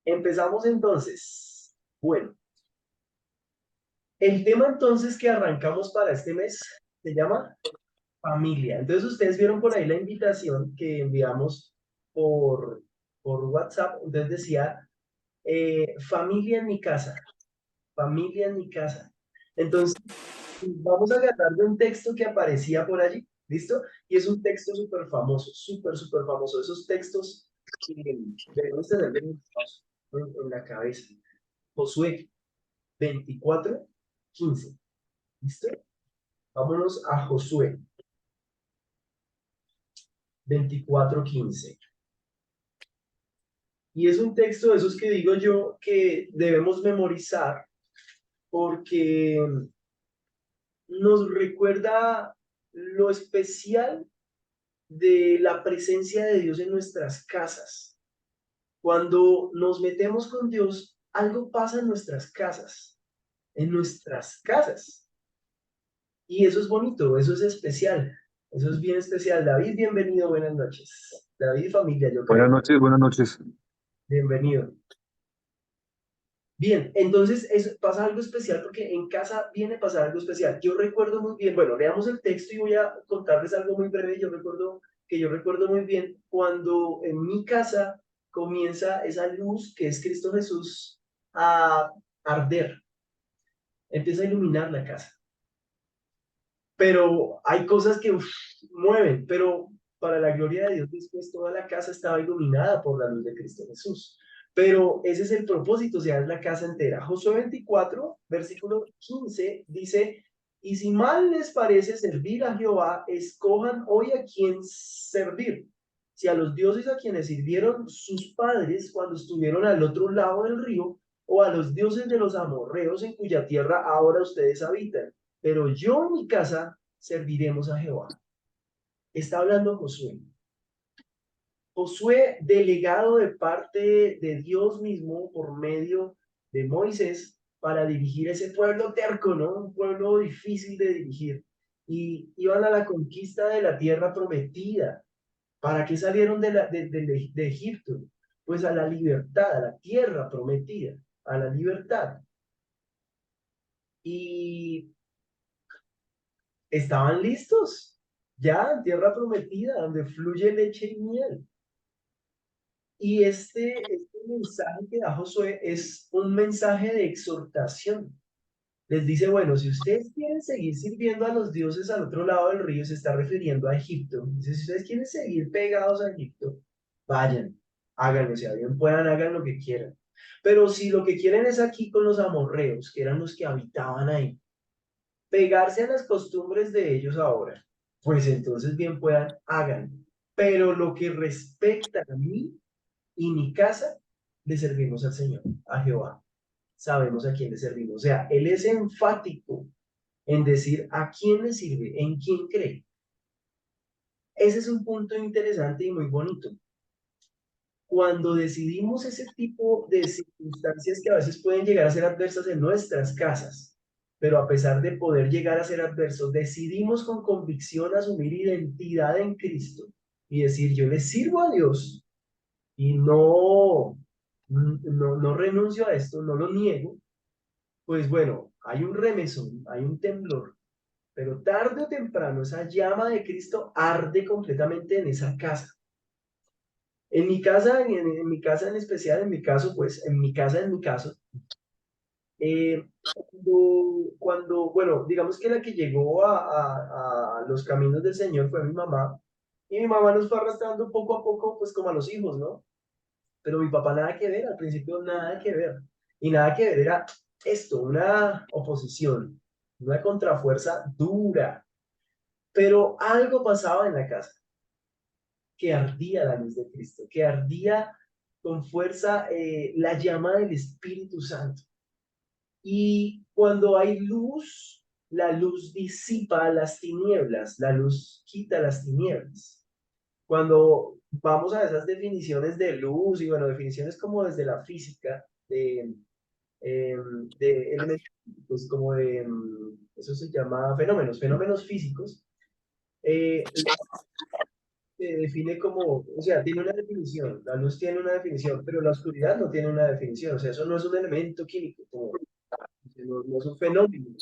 Empezamos entonces. Bueno, el tema entonces que arrancamos para este mes se llama familia. Entonces ustedes vieron por ahí la invitación que enviamos por, por WhatsApp. Entonces decía, familia en mi casa, familia en mi casa. Entonces vamos a agarrar de un texto que aparecía por allí, ¿listo? Y es un texto súper famoso, súper famoso. Esos textos que debemos tener en la cabeza. Josué 24:15. ¿Listo? Vámonos a Josué 24:15. Y es un texto de esos que digo yo que debemos memorizar porque nos recuerda lo especial de la presencia de Dios en nuestras casas. Cuando nos metemos con Dios, algo pasa en nuestras casas. Y eso es bonito, eso es especial, eso es bien especial. David, bienvenido, buenas noches. David y familia, yo Buenas creo. noches, buenas noches. Bienvenido. Bien, entonces pasa algo especial porque en casa viene a pasar algo especial. Yo recuerdo muy bien, bueno, leamos el texto y voy a contarles algo muy breve. Yo recuerdo muy bien cuando en mi casa comienza esa luz que es Cristo Jesús a arder, empieza a iluminar la casa. Pero hay cosas que mueven, pero para la gloria de Dios después toda la casa estaba iluminada por la luz de Cristo Jesús. Pero ese es el propósito, o sea, es la casa entera. Josué 24, versículo 15, dice, y si mal les parece servir a Jehová, escojan hoy a quién servir. Si a los dioses a quienes sirvieron sus padres cuando estuvieron al otro lado del río, o a los dioses de los amorreos en cuya tierra ahora ustedes habitan, pero yo en mi casa serviremos a Jehová. Está hablando Josué. Josué, delegado de parte de Dios mismo por medio de Moisés para dirigir ese pueblo terco, ¿no? Un pueblo difícil de dirigir. Y iban a la conquista de la tierra prometida. ¿Para qué salieron de Egipto? Pues a la libertad, a la tierra prometida, a la libertad. Y estaban listos, ya en tierra prometida, donde fluye leche y miel. Y este mensaje que da Josué es un mensaje de exhortación. Les dice, bueno, si ustedes quieren seguir sirviendo a los dioses al otro lado del río, se está refiriendo a Egipto. Dice, si ustedes quieren seguir pegados a Egipto, vayan, háganlo, si bien puedan, hagan lo que quieran. Pero si lo que quieren es aquí con los amorreos, que eran los que habitaban ahí, pegarse a las costumbres de ellos ahora, pues entonces bien puedan, hagan. Pero lo que respecta a mí y mi casa, le servimos al Señor, a Jehová. Sabemos a quién le servimos. O sea, Él es enfático en decir a quién le sirve, en quién cree. Ese es un punto interesante y muy bonito. Cuando decidimos ese tipo de circunstancias que a veces pueden llegar a ser adversas en nuestras casas, pero a pesar de poder llegar a ser adversos, decidimos con convicción asumir identidad en Cristo y decir, yo le sirvo a Dios y no renuncio a esto, no lo niego, pues bueno, hay un remesón, hay un temblor, pero tarde o temprano esa llama de Cristo arde completamente en esa casa. En mi casa en especial, en mi caso, pues, en mi caso, bueno, digamos que la que llegó a los caminos del Señor fue mi mamá, y mi mamá nos fue arrastrando poco a poco, pues como a los hijos, ¿no? Pero mi papá nada que ver, al principio nada que ver. Y nada que ver era esto, una oposición, una contrafuerza dura. Pero algo pasaba en la casa, que ardía la luz de Cristo, que ardía con fuerza la llama del Espíritu Santo. Y cuando hay luz, la luz disipa las tinieblas, la luz quita las tinieblas. Cuando vamos a esas definiciones de luz y bueno, definiciones como desde la física, eh, de elementos, pues como de, eso se llama fenómenos físicos, eh, se define como, o sea, tiene una definición, la luz tiene una definición, pero la oscuridad no tiene una definición, o sea, eso no es un elemento químico, no es un fenómeno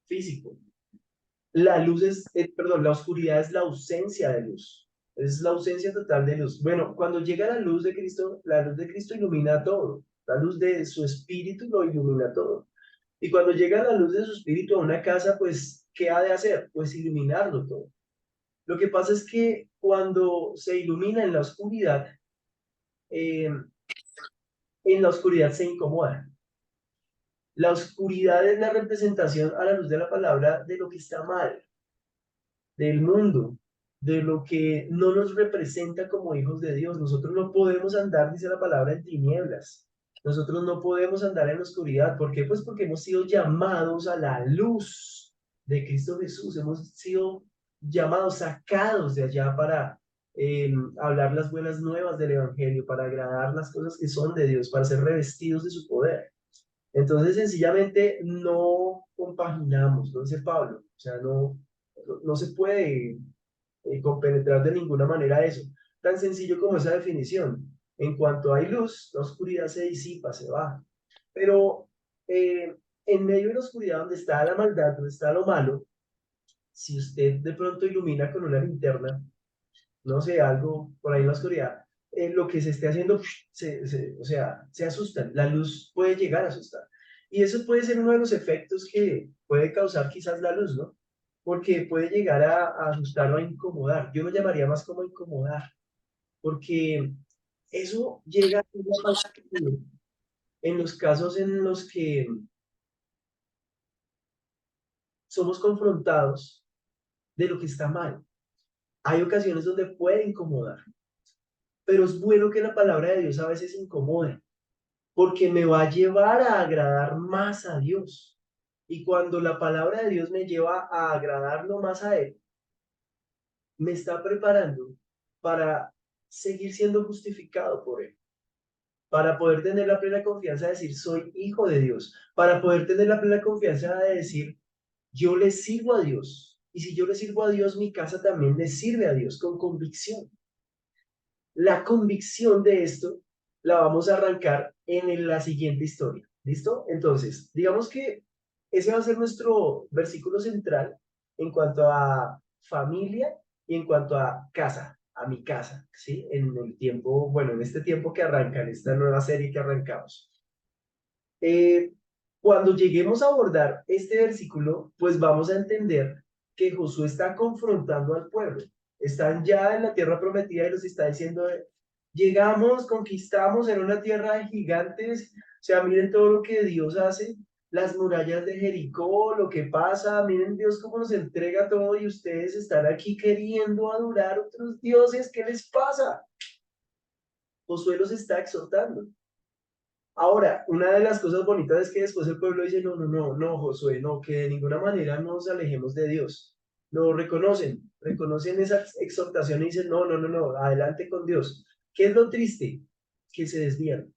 físico. La luz es, perdón, la oscuridad es la ausencia de luz, es la ausencia total de luz. Bueno, cuando llega la luz de Cristo ilumina todo, la luz de su espíritu lo ilumina todo. Y cuando llega la luz de su espíritu a una casa, pues, ¿qué ha de hacer? Pues iluminarlo todo. Lo que pasa es que cuando se ilumina eh, en la oscuridad se incomoda. La oscuridad es la representación a la luz de la palabra de lo que está mal, del mundo, de lo que no nos representa como hijos de Dios. Nosotros no podemos andar, dice la palabra, en tinieblas. Nosotros no podemos andar en la oscuridad. ¿Por qué? Pues porque hemos sido llamados a la luz de Cristo Jesús. Hemos sido llamados, sacados de allá para hablar las buenas nuevas del Evangelio, para agradar las cosas que son de Dios, para ser revestidos de su poder. Entonces, sencillamente no compaginamos, no dice Pablo. O sea, no se puede compenetrar de ninguna manera eso. Tan sencillo como esa definición. En cuanto hay luz, la oscuridad se disipa, se va. Pero en medio de la oscuridad, donde está la maldad, donde está lo malo, si usted de pronto ilumina con una linterna, no sé, algo por ahí en la oscuridad, lo que se esté haciendo, o sea, se asustan. La luz puede llegar a asustar. Y eso puede ser uno de los efectos que puede causar quizás la luz, ¿no? Porque puede llegar a asustar o a incomodar. Yo lo llamaría más como incomodar, porque eso llega a en los casos en los que somos confrontados de lo que está mal. Hay ocasiones donde puede incomodar, pero es bueno que la palabra de Dios a veces incomode, porque me va a llevar a agradar más a Dios. Y cuando la palabra de Dios me lleva a agradarlo más a Él, me está preparando para seguir siendo justificado por Él, para poder tener la plena confianza de decir, soy hijo de Dios, para poder tener la plena confianza de decir, yo le sirvo a Dios. Y si yo le sirvo a Dios, mi casa también le sirve a Dios con convicción. La convicción de esto la vamos a arrancar en la siguiente historia. ¿Listo? Entonces, digamos que ese va a ser nuestro versículo central en cuanto a familia y en cuanto a casa, a mi casa, ¿sí? En el tiempo, bueno, en este tiempo que arranca, en esta nueva serie que arrancamos. Eh, Cuando lleguemos a abordar este versículo, pues vamos a entender que Josué está confrontando al pueblo. Están ya en la tierra prometida y los está diciendo, llegamos, conquistamos en una tierra de gigantes, o sea, miren todo lo que Dios hace, las murallas de Jericó, lo que pasa, miren Dios cómo nos entrega todo y ustedes están aquí queriendo adorar otros dioses, ¿qué les pasa? Josué los está exhortando. Ahora, una de las cosas bonitas es que después el pueblo dice, no, no, no, no, Josué, no, que de ninguna manera nos alejemos de Dios. Lo reconocen esa exhortación y dicen, no, no, no, no, adelante con Dios. ¿Qué es lo triste? Que se desvían.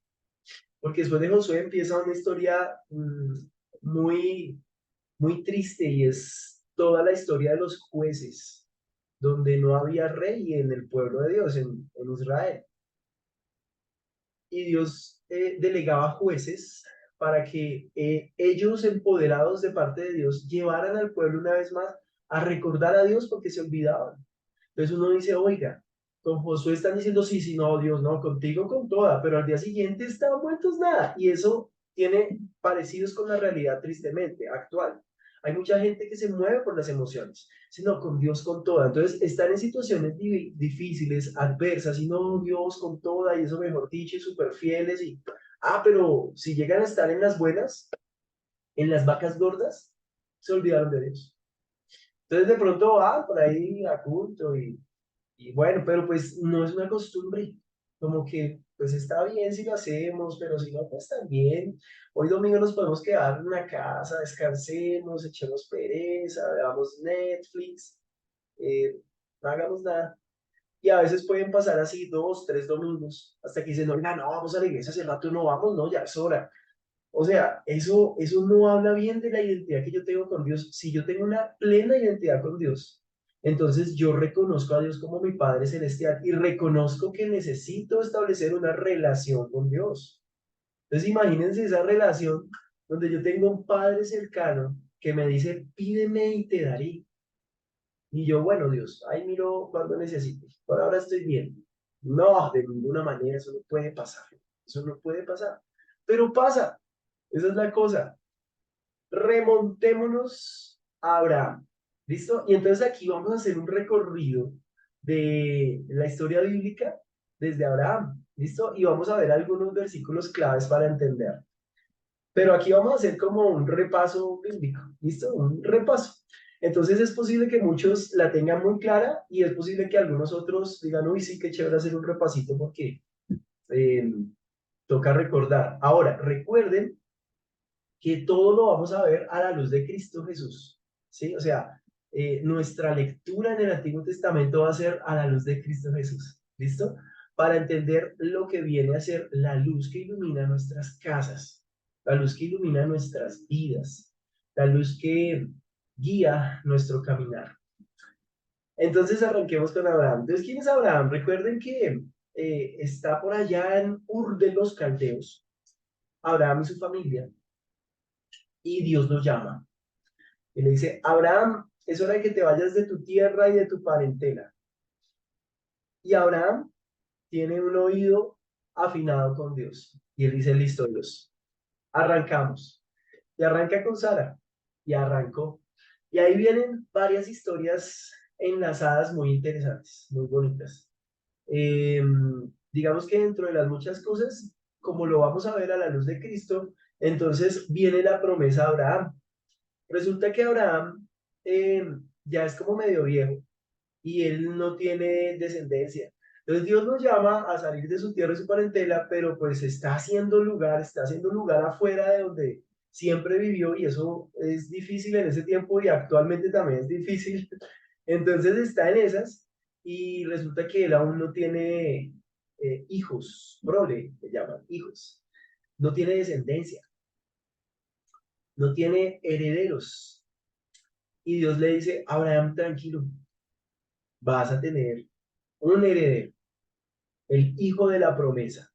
Porque después de Josué empieza una historia muy, muy triste y es toda la historia de los jueces, donde no había rey en el pueblo de Dios, en Israel. Y Dios delegaba jueces para que ellos, empoderados de parte de Dios, llevaran al pueblo una vez más a recordar a Dios porque se olvidaban. Entonces uno dice, oiga, con Josué están diciendo, sí, sí, no, Dios, no, contigo con toda, pero al día siguiente estaban muertos nada. Y eso tiene parecidos con la realidad tristemente actual. Hay mucha gente que se mueve por las emociones, sino con Dios con toda. Entonces están en situaciones difíciles, adversas, y no Dios con toda, y eso mejor dicho, y súper fieles. Pero si llegan a estar en las buenas, en las vacas gordas, se olvidaron de Dios. Entonces de pronto van por ahí a culto y bueno, pero pues no es una costumbre, como que pues está bien si lo hacemos, pero si no, pues también. Hoy domingo nos podemos quedar en una casa, descansemos, echemos pereza, veamos Netflix, no hagamos nada. Y a veces pueden pasar así 2, 3 domingos, hasta que dicen, no, no, vamos a la iglesia, hace rato no vamos, no, ya es hora. O sea, eso no habla bien de la identidad que yo tengo con Dios. Si yo tengo una plena identidad con Dios, Entonces yo reconozco a Dios como mi Padre Celestial y reconozco que necesito establecer una relación con Dios. Entonces imagínense esa relación donde yo tengo un Padre cercano que me dice, pídeme y te daré. Y yo, bueno, Dios, ahí miro cuando necesites. Por ahora estoy bien. No, de ninguna manera, eso no puede pasar. Eso no puede pasar. Pero pasa. Esa es la cosa. Remontémonos a Abraham. ¿Listo? Y entonces aquí vamos a hacer un recorrido de la historia bíblica desde Abraham. ¿Listo? Y vamos a ver algunos versículos claves para entender. Pero aquí vamos a hacer como un repaso bíblico, ¿listo? Un repaso. Entonces es posible que muchos la tengan muy clara y es posible que algunos otros digan, uy, sí, qué chévere hacer un repasito porque eh, toca recordar. Ahora, recuerden que todo lo vamos a ver a la luz de Cristo Jesús, ¿sí? O sea, nuestra lectura en el Antiguo Testamento va a ser a la luz de Cristo Jesús, ¿listo? Para entender lo que viene a ser la luz que ilumina nuestras casas, la luz que ilumina nuestras vidas, la luz que guía nuestro caminar. Entonces arranquemos con Abraham. Entonces, ¿quién es Abraham? Recuerden que está por allá en Ur de los Caldeos, Abraham y su familia, y Dios los llama. Y le dice, Abraham, es hora de que te vayas de tu tierra y de tu parentela. Y Abraham tiene un oído afinado con Dios. Y él dice, listo, Dios, arrancamos. Y arranca con Sara. Y arrancó. Y ahí vienen varias historias enlazadas muy interesantes, muy bonitas. Eh, digamos que dentro de las muchas cosas, como lo vamos a ver a la luz de Cristo, entonces viene la promesa a Abraham. Resulta que Abraham eh, ya es como medio viejo y él no tiene descendencia. Entonces Dios nos llama a salir de su tierra y su parentela, pero pues está haciendo lugar afuera de donde siempre vivió y eso es difícil en ese tiempo y actualmente también es difícil. Entonces está en esas y resulta que él aún no tiene hijos, prole, le llaman hijos, no tiene descendencia, no tiene herederos. Y Dios le dice, Abraham, tranquilo, vas a tener un heredero, el hijo de la promesa.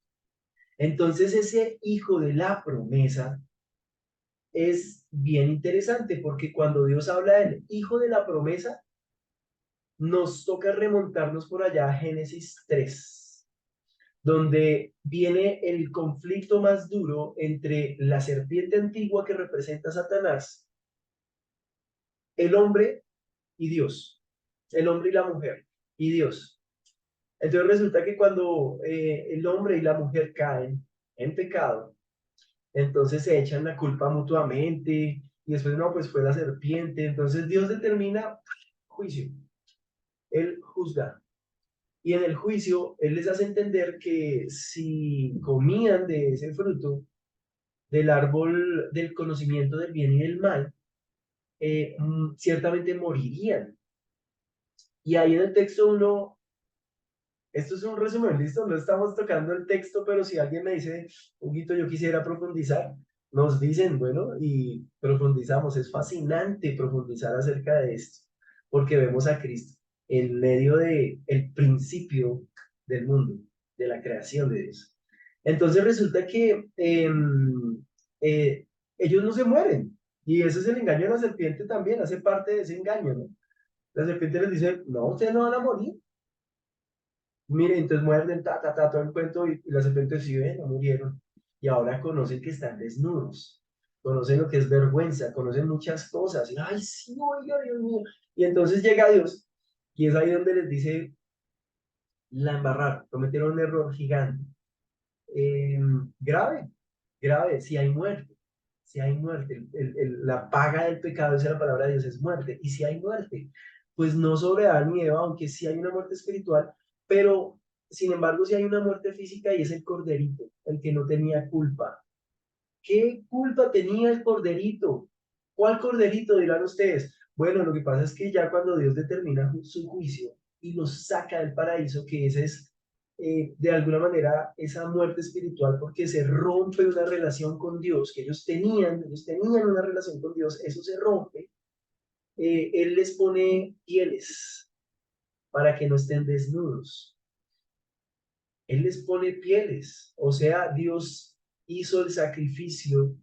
Entonces ese hijo de la promesa es bien interesante porque cuando Dios habla del hijo de la promesa, nos toca remontarnos por allá a Génesis 3, donde viene el conflicto más duro entre la serpiente antigua que representa a Satanás, el hombre y Dios, el hombre y la mujer y Dios. Entonces resulta que cuando el hombre y la mujer caen en pecado, entonces se echan la culpa mutuamente y después no, pues fue la serpiente. Entonces Dios determina juicio, Él juzga. Y en el juicio, Él les hace entender que si comían de ese fruto, del árbol del conocimiento del bien y del mal, ciertamente morirían. Y ahí en el texto uno. Esto es un resumen, listo, no estamos tocando el texto, pero si alguien me dice, Huguito, yo quisiera profundizar, nos dicen, bueno, y profundizamos. Es fascinante profundizar acerca de esto, porque vemos a Cristo en medio de el principio del mundo, de la creación de Dios. Entonces resulta que eh, ellos no se mueren, y ese es el engaño de la serpiente también, hace parte de ese engaño, ¿no? La serpiente les dice, no, ustedes no van a morir. Mire, entonces muerden, todo el cuento y la serpiente sí ve, no murieron. Y ahora conocen que están desnudos, conocen lo que es vergüenza, conocen muchas cosas. Y, ay, sí, oiga, Dios mío. Y entonces llega Dios y es ahí donde les dice, la embarraron, cometieron un error gigante. Eh, grave, grave, si hay muerte, si hay muerte, la paga del pecado, esa es la palabra de Dios, es muerte. Y si hay muerte, pues no sobre Adán y Eva, aunque sí hay una muerte espiritual, pero sin embargo sí hay una muerte física y es el corderito, el que no tenía culpa. ¿Qué culpa tenía el corderito? ¿Cuál corderito dirán ustedes? Bueno, lo que pasa es que ya cuando Dios determina su juicio y los saca del paraíso, que esa es de alguna manera esa muerte espiritual, porque se rompe una relación con Dios, que ellos tenían una relación con Dios, eso se rompe. Él les pone pieles para que no estén desnudos. Él les pone pieles, o sea, Dios hizo el sacrificio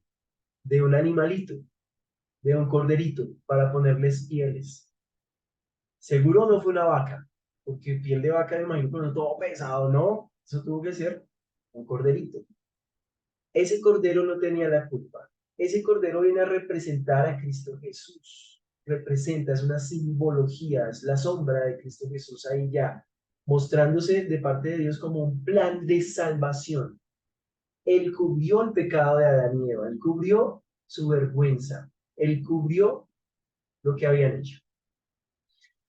de un animalito, de un corderito, para ponerles pieles. Seguro no fue una vaca, porque piel de vaca me imagino que no todo pesado, ¿no? Eso tuvo que ser un corderito. Ese cordero no tenía la culpa. Ese cordero viene a representar a Cristo Jesús. Representa, es una simbología, es la sombra de Cristo Jesús ahí ya, mostrándose de parte de Dios como un plan de salvación. Él cubrió el pecado de Adán y Eva, él cubrió su vergüenza, él cubrió lo que habían hecho.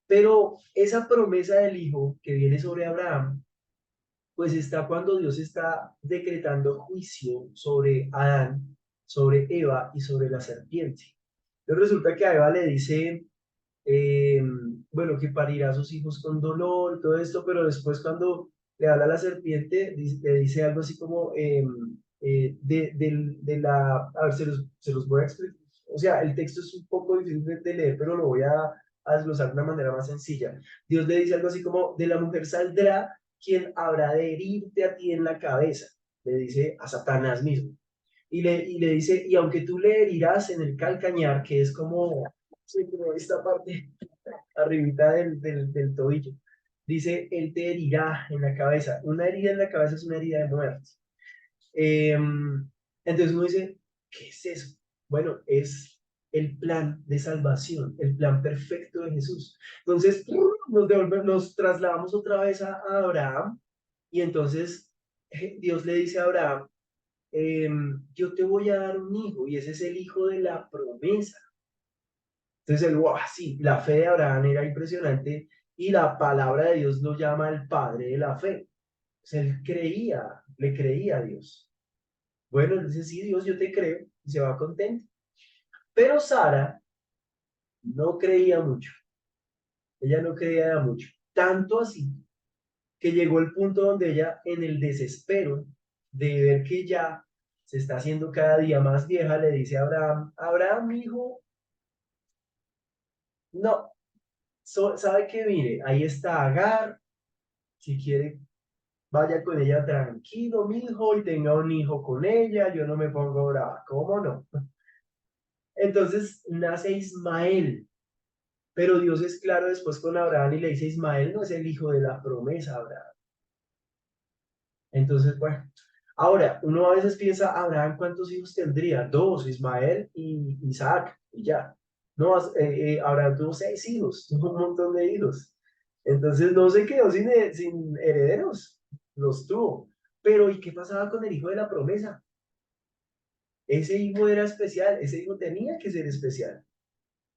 Pero esa promesa del Hijo que viene sobre Abraham, pues está cuando Dios está decretando juicio sobre Adán, sobre Eva y sobre la serpiente. Entonces resulta que a Eva le dice, eh, bueno, que parirá a sus hijos con dolor, todo esto, pero después cuando le habla a la serpiente, le dice algo así como, a ver, se los voy a explicar. O sea, el texto es un poco difícil de leer, pero lo voy a desglosar de una manera más sencilla. Dios le dice algo así como, de la mujer saldrá quien habrá de herirte a ti en la cabeza, le dice a Satanás mismo. Y le dice, y aunque tú le herirás en el calcañar, que es como, sí, como esta parte arribita del tobillo, dice, él te herirá en la cabeza. Una herida en la cabeza es una herida de muerte. Eh, entonces uno dice, ¿qué es eso? Bueno, es el plan de salvación, el plan perfecto de Jesús. Entonces, nos trasladamos otra vez a Abraham y entonces Dios le dice a Abraham, yo te voy a dar un hijo y ese es el hijo de la promesa. Entonces, wow, sí, la fe de Abraham era impresionante y la palabra de Dios lo llama el padre de la fe. O sea, él creía, le creía a Dios. Bueno, él dice, sí, Dios, yo te creo y se va contento. Pero Sara no creía mucho. Ella no creía mucho. Tanto así que llegó el punto donde ella, en el desespero de ver que ya se está haciendo cada día más vieja, le dice a Abraham, Abraham, hijo, no, sabe que mire, ahí está Agar, si quiere, vaya con ella tranquilo, mi hijo, y tenga un hijo con ella, yo no me pongo brava, ¿cómo no? Entonces nace Ismael, pero Dios es claro después con Abraham y le dice, Ismael no es el hijo de la promesa, Abraham. Entonces, bueno, ahora, uno a veces piensa, Abraham, ¿cuántos hijos tendría? Dos, Ismael y Isaac, y ya. No, Abraham tuvo 6 hijos, tuvo un montón de hijos. Entonces no se quedó sin herederos, los tuvo. Pero ¿y qué pasaba con el hijo de la promesa? Ese hijo era especial, ese hijo tenía que ser especial,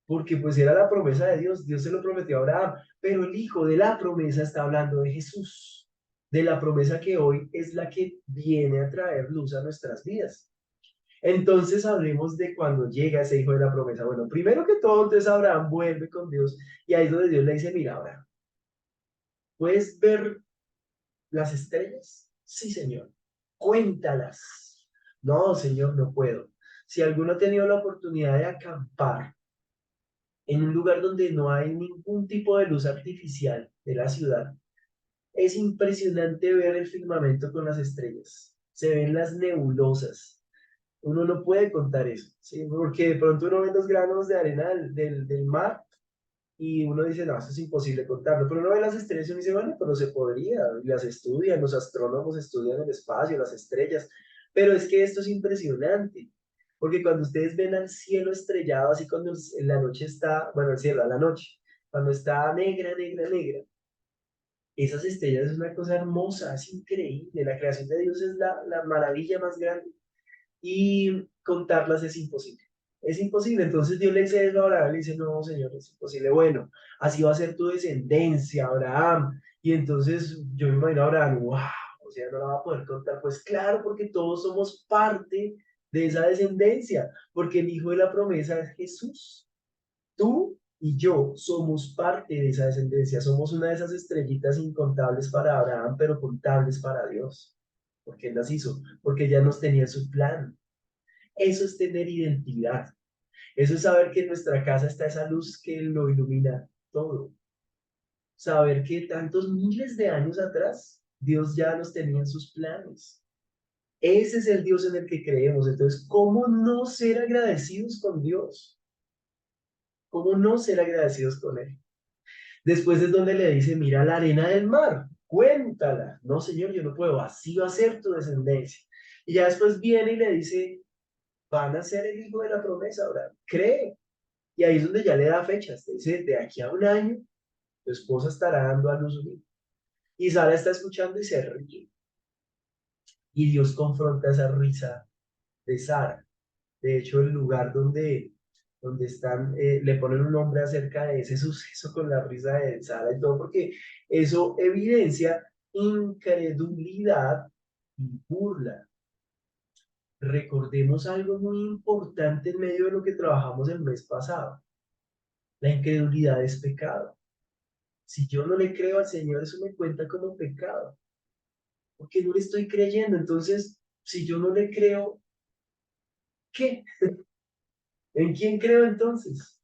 porque pues era la promesa de Dios, Dios se lo prometió a Abraham, pero el hijo de la promesa está hablando de Jesús, de la promesa que hoy es la que viene a traer luz a nuestras vidas. Entonces hablemos de cuando llega ese hijo de la promesa. Bueno, primero que todo, entonces Abraham vuelve con Dios y ahí es donde Dios le dice, mira, Abraham, ¿puedes ver las estrellas? Sí, Señor. Cuéntalas. No, Señor, no puedo. Si alguno ha tenido la oportunidad de acampar en un lugar donde no hay ningún tipo de luz artificial de la ciudad, es impresionante ver el firmamento con las estrellas. Se ven las nebulosas. Uno no puede contar eso, ¿sí? Porque de pronto uno ve los granos de arena del mar y uno dice, no, eso es imposible contarlo. Pero uno ve las estrellas y uno dice, bueno, pero se podría. Y las estudian, los astrónomos estudian el espacio, las estrellas. Pero es que esto es impresionante. Porque cuando ustedes ven al cielo estrellado, así cuando en la noche está, bueno, el cielo a la noche, cuando está negra, negra, negra, esas estrellas es una cosa hermosa, es increíble. La creación de Dios es la maravilla más grande y contarlas es imposible. Es imposible. Entonces Dios le dice eso a Abraham, le dice, no, Señor, es imposible. Bueno, así va a ser tu descendencia, Abraham. Y entonces yo me imagino a Abraham, wow, o sea, no la va a poder contar. Pues claro, porque todos somos parte de esa descendencia, porque el hijo de la promesa es Jesús. Tú y yo somos parte de esa descendencia, somos una de esas estrellitas incontables para Abraham, pero contables para Dios, porque Él las hizo, porque ya nos tenía su plan. Eso es tener identidad. Eso es saber que en nuestra casa está esa luz que lo ilumina todo. Saber que tantos miles de años atrás Dios ya nos tenía en sus planes. Ese es el Dios en el que creemos. Entonces, ¿cómo no ser agradecidos con Dios? ¿Cómo no ser agradecidos con Él? Después es donde le dice, mira la arena del mar, cuéntala. No, Señor, yo no puedo, así va a ser tu descendencia. Y ya después viene y le dice, van a ser el hijo de la promesa, Abraham. Cree. Y ahí es donde ya le da fechas. Te dice, de aquí a un año, tu esposa estará dando a luz un hijo. Y Sara está escuchando y se ríe. Y Dios confronta esa risa de Sara. De hecho, el lugar donde están, le ponen un nombre acerca de ese suceso con la risa de Sara y todo, porque eso evidencia incredulidad y burla. Recordemos algo muy importante en medio de lo que trabajamos el mes pasado. La incredulidad es pecado. Si yo no le creo al Señor, eso me cuenta como pecado, porque no le estoy creyendo. Entonces, si yo no le creo, ¿qué? ¿En quién creo entonces?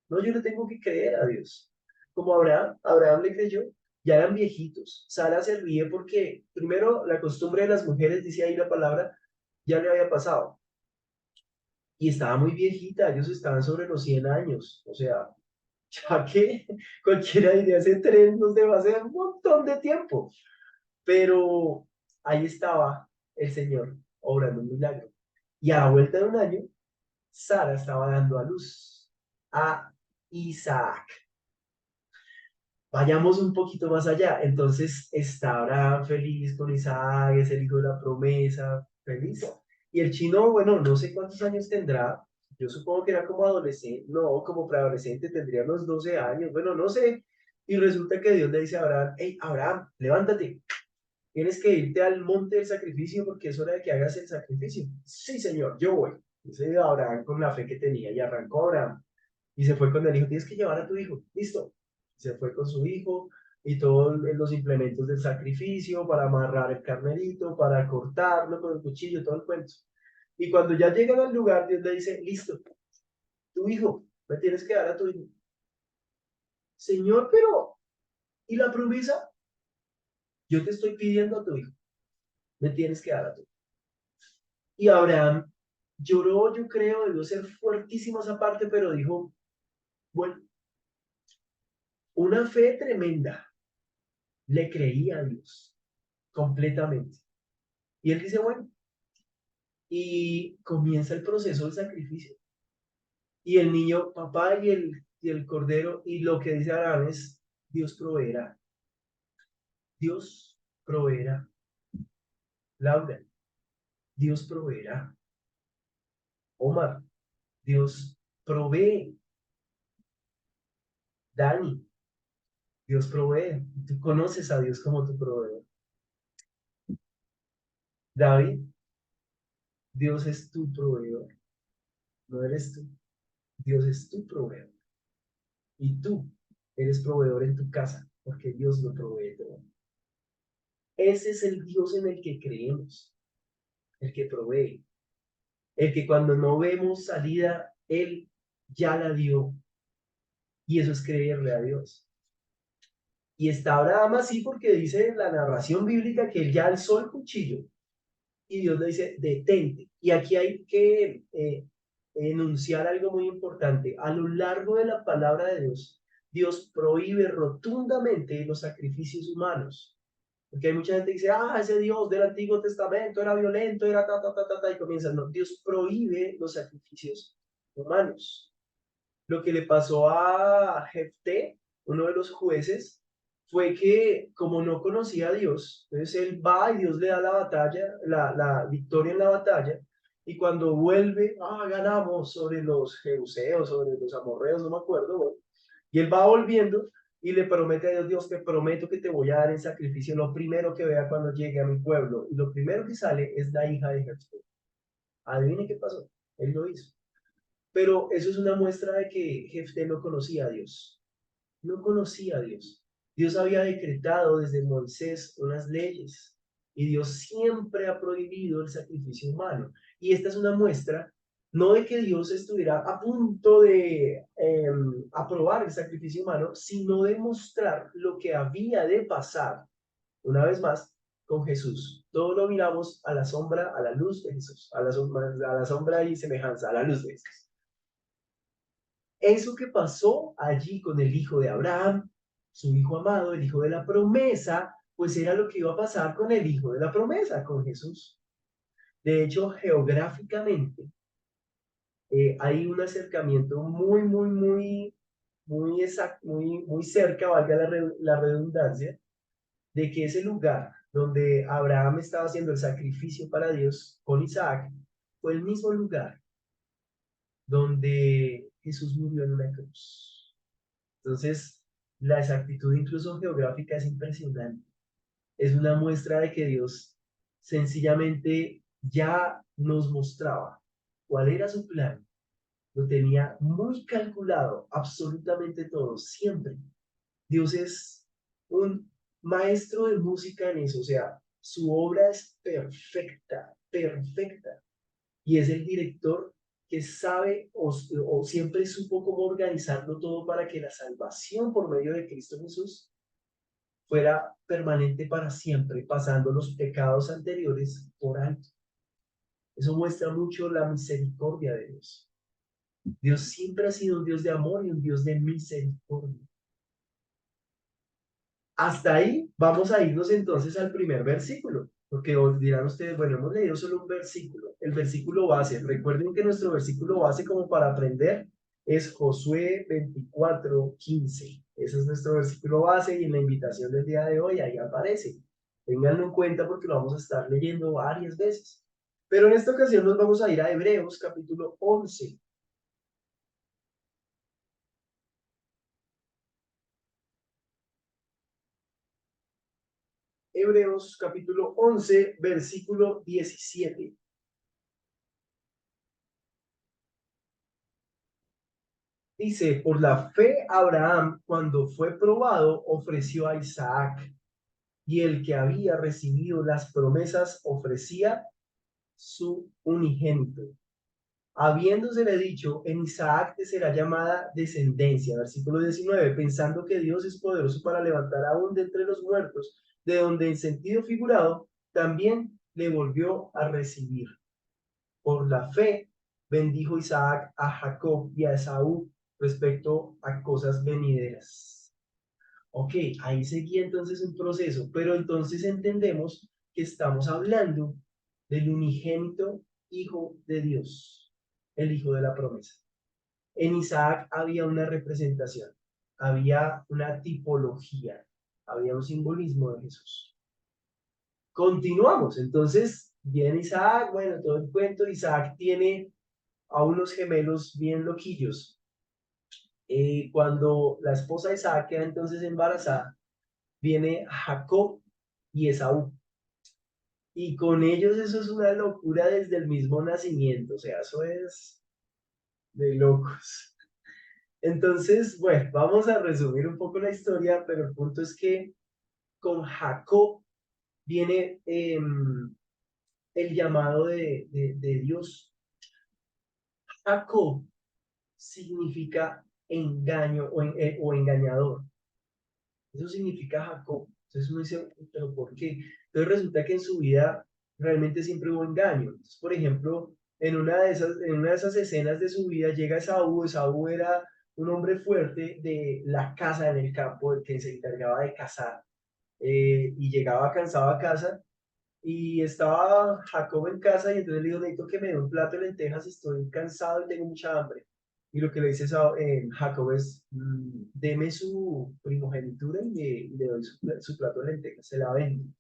No, yo le tengo que creer a Dios. Como Abraham le creyó, ya eran viejitos. Sara se ríe porque, primero, la costumbre de las mujeres, dice ahí la palabra, ya le había pasado. Y estaba muy viejita, ellos estaban sobre los 100 años. O sea, ya que cualquiera diría, ese tren nos debe hacer un montón de tiempo. Pero ahí estaba el Señor obrando un milagro. Y a la vuelta de un año, Sara estaba dando a luz a Isaac. Vayamos un poquito más allá. Entonces está Abraham feliz con Isaac, es el hijo de la promesa, feliz. Y el chino, bueno, no sé cuántos años tendrá. Yo supongo que era como adolescente, no, como preadolescente, tendría unos 12 años, bueno, no sé. Y resulta que Dios le dice a Abraham, hey, Abraham, levántate, tienes que irte al monte del sacrificio porque es hora de que hagas el sacrificio. Sí, señor, yo voy. Dice Abraham con la fe que tenía y arrancó Abraham y se fue con el hijo. Tienes que llevar a tu hijo. Listo. Se fue con su hijo y todos los implementos del sacrificio para amarrar el carnerito, para cortarlo con el cuchillo, todo el cuento. Y cuando ya llegan al lugar, Dios le dice, listo, tu hijo, me tienes que dar a tu hijo. Señor, pero, ¿y la promesa? Yo te estoy pidiendo a tu hijo, me tienes que dar a tu hijo. Y Abraham lloró, yo creo, debió ser fuertísimo esa parte, pero dijo, bueno, una fe tremenda, le creía a Dios completamente. Y él dice, bueno, y comienza el proceso del sacrificio. Y el niño, papá y el cordero, y lo que dice Abraham es, Dios proveerá, Dios proveerá. Laura, Dios proveerá. Omar, Dios provee. Dani, Dios provee. Tú conoces a Dios como tu proveedor. David, Dios es tu proveedor, no eres tú. Dios es tu proveedor. Y tú eres proveedor en tu casa, porque Dios lo provee todo. Ese es el Dios en el que creemos, el que provee, el que cuando no vemos salida, Él ya la dio. Y eso es creerle a Dios. Y está Abraham así porque dice en la narración bíblica que él ya alzó el cuchillo y Dios le dice, detente. Y aquí hay que enunciar algo muy importante. A lo largo de la palabra de Dios, Dios prohíbe rotundamente los sacrificios humanos. Porque hay mucha gente que dice, ese Dios del Antiguo Testamento era violento, era ta, ta, ta, ta, ta, y comienzan, no, Dios prohíbe los sacrificios humanos. Lo que le pasó a Jefté, uno de los jueces, fue que como no conocía a Dios, entonces él va y Dios le da la batalla, la victoria en la batalla, y cuando vuelve, ganamos sobre los jebuseos, sobre los amorreos, no me acuerdo, bueno, y él va volviendo y le promete a Dios, Dios, te prometo que te voy a dar en sacrificio lo primero que vea cuando llegue a mi pueblo, y lo primero que sale es la hija de Jefté. Adivine qué pasó, él lo hizo. Pero eso es una muestra de que Jefté no conocía a Dios. No conocía a Dios. Dios había decretado desde Moisés unas leyes y Dios siempre ha prohibido el sacrificio humano. Y esta es una muestra No de que Dios estuviera a punto de aprobar el sacrificio humano, sino de mostrar lo que había de pasar, una vez más, con Jesús. Todo lo miramos a la sombra, a la luz de Jesús, a la sombra y semejanza, a la luz de Jesús. Eso que pasó allí con el hijo de Abraham, su hijo amado, el hijo de la promesa, pues era lo que iba a pasar con el hijo de la promesa, con Jesús. De hecho, geográficamente, hay un acercamiento muy exacto, muy cerca, valga la redundancia, de que ese lugar donde Abraham estaba haciendo el sacrificio para Dios con Isaac, fue el mismo lugar donde Jesús murió en una cruz. Entonces, la exactitud incluso geográfica es impresionante. Es una muestra de que Dios sencillamente ya nos mostraba cuál era su plan. Lo tenía muy calculado, absolutamente todo, siempre. Dios es un maestro de música en eso, o sea, su obra es perfecta, perfecta. Y es el director que sabe o siempre supo cómo organizarlo todo para que la salvación por medio de Cristo Jesús fuera permanente para siempre, pasando los pecados anteriores por alto. Eso muestra mucho la misericordia de Dios. Dios siempre ha sido un Dios de amor y un Dios de misericordia. Hasta ahí vamos a irnos entonces al primer versículo, porque dirán ustedes, bueno, hemos leído solo un versículo, el versículo base. Recuerden que nuestro versículo base como para aprender es Josué 24:15. Ese es nuestro versículo base y en la invitación del día de hoy ahí aparece. Ténganlo en cuenta porque lo vamos a estar leyendo varias veces. Pero en esta ocasión nos vamos a ir a Hebreos capítulo 11. Hebreos capítulo 11, versículo 17. Dice, por la fe Abraham, cuando fue probado, ofreció a Isaac, y el que había recibido las promesas ofrecía su unigénito. Habiéndosele dicho, en Isaac te será llamada descendencia. Versículo 19, pensando que Dios es poderoso para levantar aún de entre los muertos, de donde en sentido figurado también le volvió a recibir. Por la fe bendijo Isaac a Jacob y a Esaú respecto a cosas venideras. Ok, ahí seguía entonces un proceso, pero entonces entendemos que estamos hablando del unigénito Hijo de Dios, el Hijo de la promesa. En Isaac había una representación, había una tipología, había un simbolismo de Jesús. Continuamos, entonces viene Isaac, bueno, todo el cuento, Isaac tiene a unos gemelos bien loquillos. Cuando la esposa de Isaac queda entonces embarazada, viene Jacob y Esaú. Y con ellos eso es una locura desde el mismo nacimiento, o sea, eso es de locos. Entonces, bueno, vamos a resumir un poco la historia, pero el punto es que con Jacob viene el llamado de Dios. Jacob significa engaño o engañador. Eso significa Jacob. Entonces uno dice, ¿pero por qué? Entonces resulta que en su vida realmente siempre hubo engaño. Entonces, por ejemplo, en una de esas escenas de su vida llega Esaú. Esaú era un hombre fuerte de la casa en el campo, el que se encargaba de cazar. Y llegaba cansado a casa y estaba Jacob en casa y entonces le dijo, necesito que me dé un plato de lentejas, estoy cansado y tengo mucha hambre. Y lo que le dice Jacob es, deme su primogenitura y le doy su plato de lentejas, se la vendo,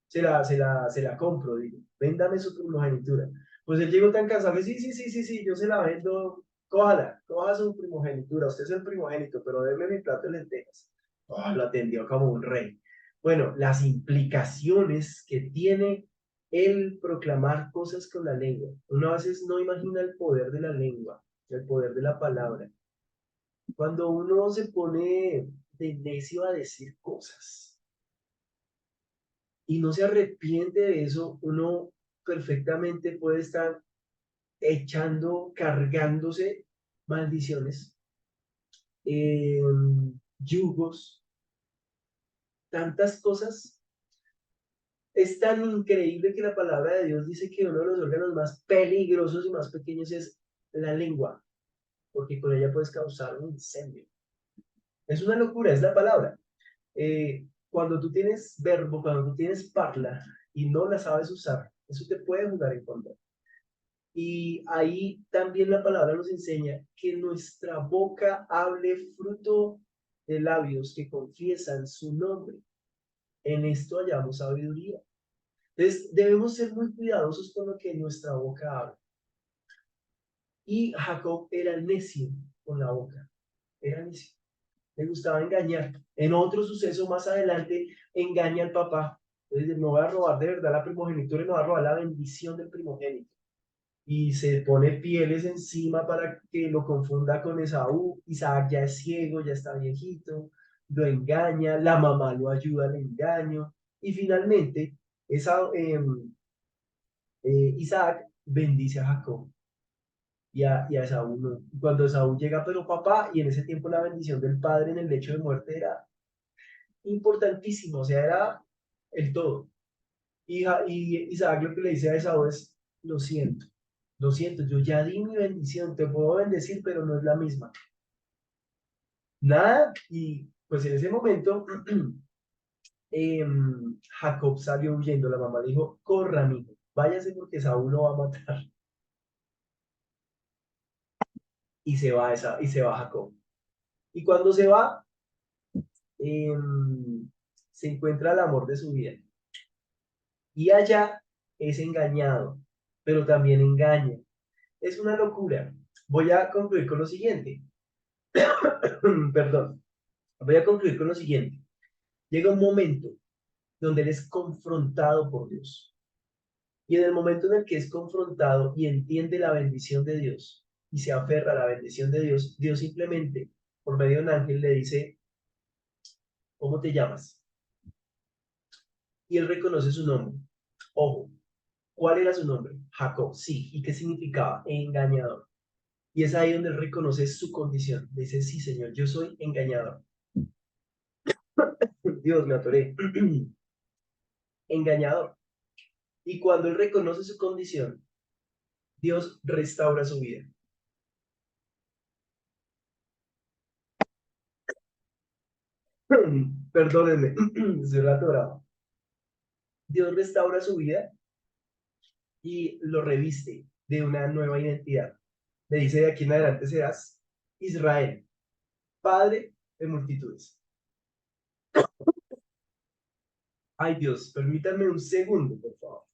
se la compro, digo, véndame su primogenitura. Pues él llegó tan cansado que sí, yo se la vendo, coja su primogenitura, usted es el primogénito, pero deme mi plato de lentejas. Oh, lo atendió como un rey. Bueno, las implicaciones que tiene el proclamar cosas con la lengua. Uno a veces no imagina el poder de la lengua, el poder de la palabra. Cuando uno se pone de necio a decir cosas y no se arrepiente de eso, uno perfectamente puede estar echando, cargándose maldiciones, eh, yugos, tantas cosas. Es tan increíble que la palabra de Dios dice que uno de los órganos más peligrosos y más pequeños es la lengua, porque con ella puedes causar un incendio. Es una locura, es la palabra. Cuando tú tienes verbo, cuando tú tienes parla y no la sabes usar, eso te puede jugar en contra. Y ahí también la palabra nos enseña que nuestra boca hable fruto de labios que confiesan su nombre. En esto hallamos sabiduría. Entonces, debemos ser muy cuidadosos con lo que nuestra boca habla. Y Jacob era necio con la boca, era necio. Le gustaba engañar. En otro suceso más adelante, engaña al papá. Entonces, no voy a robar de verdad la primogenitura y no voy a robar la bendición del primogénito. Y se pone pieles encima para que lo confunda con Esaú. Isaac ya es ciego, ya está viejito, lo engaña, la mamá lo ayuda al engaño. Y finalmente, esa, Isaac bendice a Jacob y a Esaú no. Y cuando Esaú llega, pero papá, y en ese tiempo la bendición del padre en el lecho de muerte era importantísimo, o sea, era el todo. Y Isaac lo que le dice a Esaú es, lo siento, yo ya di mi bendición, te puedo bendecir, pero no es la misma. Nada, y pues en ese momento Jacob salió huyendo, la mamá dijo, corra, amigo, váyase porque Esaú lo va a matar. Y se va Jacob. Y cuando se va, eh, se encuentra el amor de su vida. Y allá es engañado, pero también engaña. Es una locura. Voy a concluir con lo siguiente. Perdón. Voy a concluir con lo siguiente. Llega un momento donde él es confrontado por Dios. Y en el momento en el que es confrontado y entiende la bendición de Dios y se aferra a la bendición de Dios, Dios simplemente, por medio de un ángel, le dice, ¿cómo te llamas? Y él reconoce su nombre. Ojo, ¿cuál era su nombre? Jacob, sí. ¿Y qué significaba? Engañador. Y es ahí donde él reconoce su condición. Dice, sí, Señor, yo soy engañador. Dios, me atoré. Engañador. Y cuando él reconoce su condición, Dios restaura su vida. Perdónenme, estoy atorado. Dios restaura su vida y lo reviste de una nueva identidad. Le dice, de aquí en adelante serás Israel, padre de multitudes. Ay Dios, permítanme un segundo, por favor.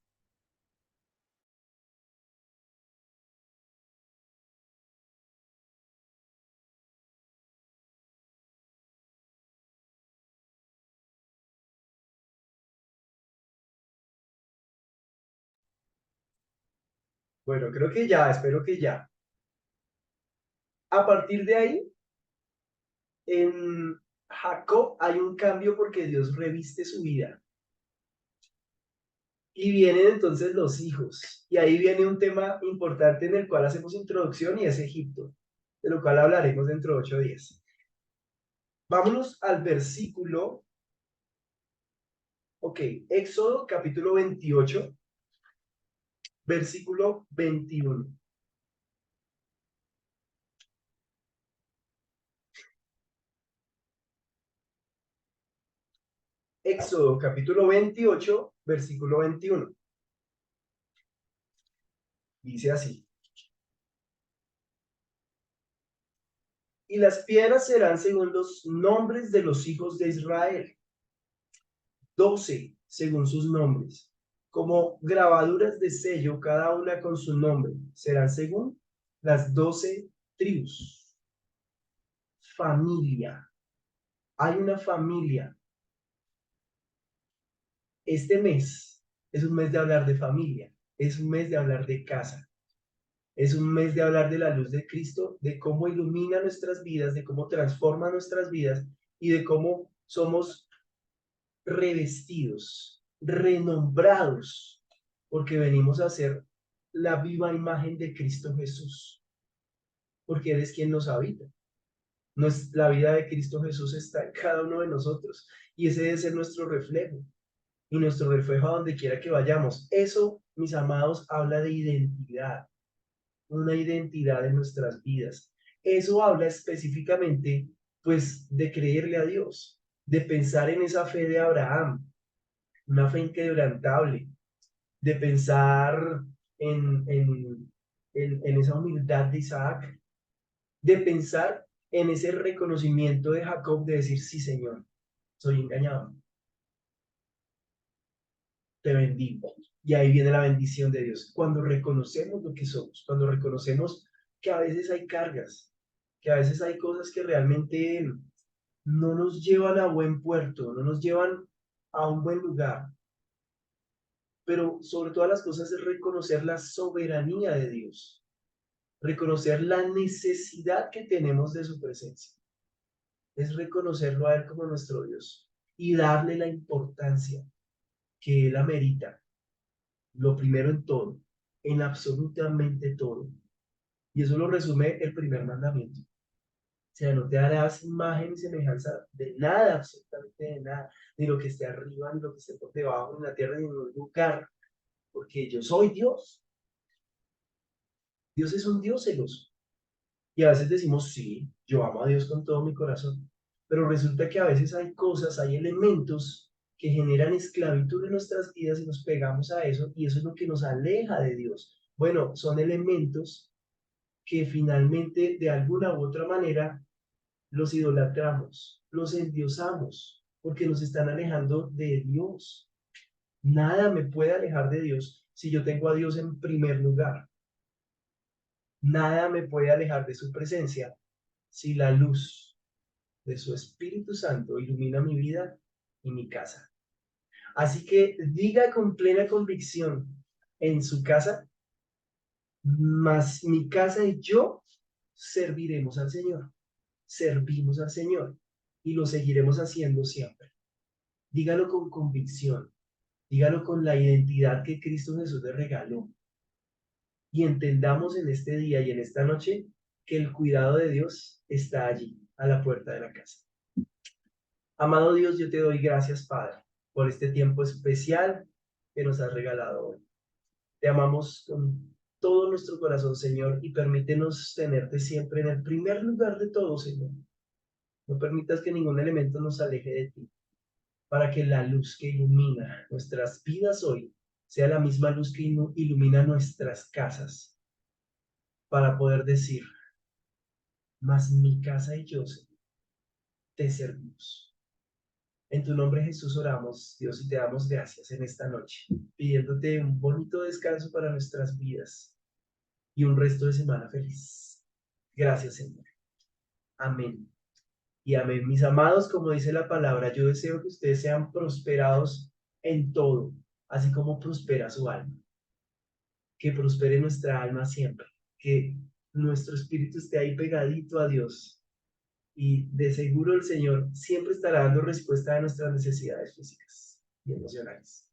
Bueno, creo que ya, espero que ya. A partir de ahí, en Jacob hay un cambio porque Dios reviste su vida. Y vienen entonces los hijos. Y ahí viene un tema importante en el cual hacemos introducción y es Egipto, de lo cual hablaremos dentro de 8 días. Vámonos al versículo, ok, Éxodo capítulo 28, versículo 21. Éxodo capítulo 28, versículo 21. Dice así. Y las piedras serán según los nombres de los hijos de Israel, 12 según sus nombres, como grabaduras de sello, cada una con su nombre, serán según las 12 tribus. Familia. Hay una familia. Este mes es un mes de hablar de familia, es un mes de hablar de casa, es un mes de hablar de la luz de Cristo, de cómo ilumina nuestras vidas, de cómo transforma nuestras vidas y de cómo somos revestidos, renombrados, porque venimos a ser la viva imagen de Cristo Jesús, porque Él es quien nos habita. La vida de Cristo Jesús está en cada uno de nosotros y ese debe ser nuestro reflejo y nuestro reflejo a donde quiera que vayamos. Eso, mis amados, habla de identidad, una identidad en nuestras vidas. Eso habla específicamente, pues, de creerle a Dios, de pensar en esa fe de Abraham, una fe inquebrantable, de pensar en esa humildad de Isaac, de pensar en ese reconocimiento de Jacob de decir, sí, Señor, soy engañado, te bendigo. Y ahí viene la bendición de Dios. Cuando reconocemos lo que somos, cuando reconocemos que a veces hay cargas, que a veces hay cosas que realmente no nos llevan a buen puerto, no nos llevan a un buen lugar, pero sobre todas las cosas es reconocer la soberanía de Dios, reconocer la necesidad que tenemos de su presencia, es reconocerlo a Él como nuestro Dios y darle la importancia que Él amerita, lo primero en todo, en absolutamente todo. Y eso lo resume el primer mandamiento. O sea, no te harás imagen y semejanza de nada, absolutamente de nada, ni lo que esté arriba, ni lo que esté por debajo, ni en la tierra, ni en ningún lugar, porque yo soy Dios. Dios es un Dios celoso. Y a veces decimos, sí, yo amo a Dios con todo mi corazón, pero resulta que a veces hay cosas, hay elementos que generan esclavitud en nuestras vidas y nos pegamos a eso y eso es lo que nos aleja de Dios. Bueno, son elementos que finalmente de alguna u otra manera los idolatramos, los endiosamos, porque nos están alejando de Dios. Nada me puede alejar de Dios si yo tengo a Dios en primer lugar. Nada me puede alejar de su presencia si la luz de su Espíritu Santo ilumina mi vida y mi casa. Así que diga con plena convicción en su casa, mas mi casa y yo serviremos al Señor, servimos al Señor y lo seguiremos haciendo siempre. Dígalo con convicción, dígalo con la identidad que Cristo Jesús le regaló y entendamos en este día y en esta noche que el cuidado de Dios está allí, a la puerta de la casa. Amado Dios, yo te doy gracias, Padre, por este tiempo especial que nos has regalado hoy. Te amamos con todo nuestro corazón, Señor, y permítenos tenerte siempre en el primer lugar de todo, Señor. No permitas que ningún elemento nos aleje de ti, para que la luz que ilumina nuestras vidas hoy sea la misma luz que ilumina nuestras casas, para poder decir, mas mi casa y yo, Señor, te servimos. En tu nombre, Jesús, oramos, Dios, y te damos gracias en esta noche, pidiéndote un bonito descanso para nuestras vidas y un resto de semana feliz. Gracias, Señor. Amén. Y amén. Mis amados, como dice la palabra, yo deseo que ustedes sean prosperados en todo, así como prospera su alma. Que prospere nuestra alma siempre, que nuestro espíritu esté ahí pegadito a Dios. Y de seguro el Señor siempre estará dando respuesta a nuestras necesidades físicas y emocionales.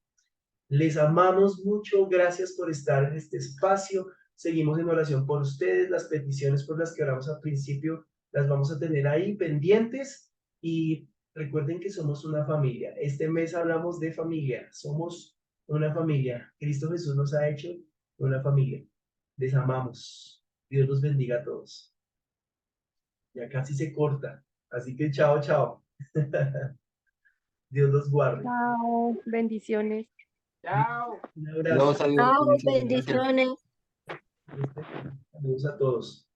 Les amamos mucho, gracias por estar en este espacio. Seguimos en oración por ustedes, las peticiones por las que oramos al principio las vamos a tener ahí pendientes y recuerden que somos una familia. Este mes hablamos de familia, somos una familia. Cristo Jesús nos ha hecho una familia. Les amamos. Dios los bendiga a todos. Ya casi se corta, así que chao, chao. Dios los guarde. Chao, bendiciones. Chao. Un abrazo. Adiós, adiós. Chao, Bendiciones. Gracias. bendiciones. Saludos a todos.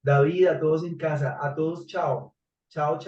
David, a todos en casa, a todos, chao. Chao, chao.